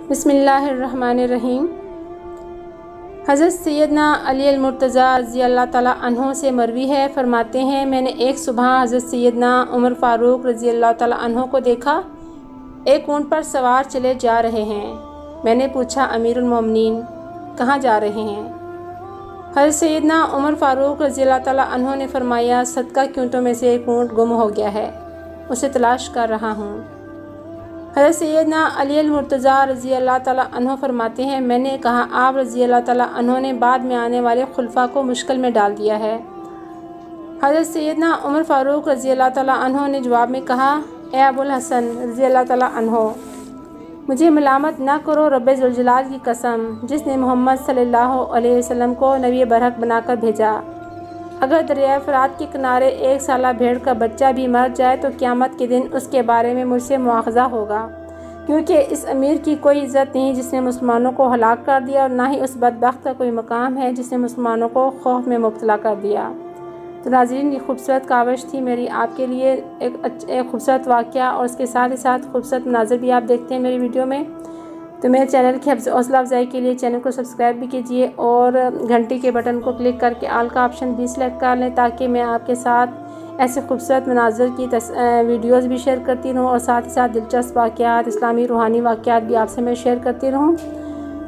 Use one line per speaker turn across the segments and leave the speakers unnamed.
बिस्मिल्लाहिर्रहमानिर्रहीम। हज़रत सैयदना अली अल-मुर्तज़ा रज़ियल्लाहु ताला अन्हो से मरवी है, फरमाते हैं मैंने एक सुबह हज़रत सैयदना उमर फ़ारूक रज़ियल्लाहु ताला अन्हो को देखा, एक ऊँट पर सवार चले जा रहे हैं। मैंने पूछा अमीरुल मोमिनीन कहाँ जा रहे हैं? हज़रत सैयदना उमर फ़ारूक रज़ियल्लाहु ताला अन्हो ने फरमाया, सदका के ऊँटों में से एक ऊँट गुम हो गया है, उसे तलाश कर रहा हूँ। हज़रत सैयदना अली अल-मुर्तज़ा रज़ियल्लाहु ताला अन्हो फरमाते हैं मैंने कहा आप रज़ियल्लाहु ताला अन्हो ने बाद में आने वाले खुलफा को मुश्किल में डाल दिया है। हज़रत सैयदना उमर फ़ारूक रज़ियल्लाहु ताला अन्हो ने जवाब में कहा, ए अबुल हसन रज़ियल्लाहु ताला अन्हो, मुझे मलामत न करो, रब्बे ज़ुल जलाल की कसम जिसने मोहम्मद सल्लल्लाहु अलैहि वसल्लम को नबी बरहक बनाकर भेजा, अगर दरिया फ़रात के किनारे एक साला भेड़ का बच्चा भी मर जाए तो क़यामत के दिन उसके बारे में मुझसे मुआख़ज़ा होगा, क्योंकि इस अमीर की कोई इज़्ज़त नहीं जिसने मुसलमानों को हलाक कर दिया, और ना ही उस बदबख्त का कोई मकाम है जिसने मुसलमानों को खौफ में मुब्तला कर दिया। तो नाज़रीन, ये खूबसूरत काविश थी मेरी आपके लिए, एक खूबसूरत वाक़या, और उसके साथ ही साथ खूबसूरत मनाज़िर भी आप देखते हैं मेरी वीडियो में। तो मेरे चैनल की हौसला अफजाई के लिए चैनल को सब्सक्राइब भी कीजिए और घंटी के बटन को क्लिक करके आल का ऑप्शन भी सिलेक्ट कर लें, ताकि मैं आपके साथ ऐसे खूबसूरत मनाज़िर की वीडियोस भी शेयर करती रहूँ, और साथ ही साथ दिलचस्प वाक़यात, इस्लामी रूहानी वाक़यात भी आपसे मैं शेयर करती रहूँ।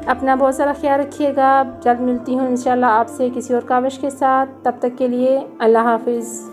अपना बहुत सारा ख्याल रखिएगा। जल्द मिलती हूँ इंशाल्लाह आपसे किसी और काविश के साथ। तब तक के लिए अल्लाह हाफ़िज़।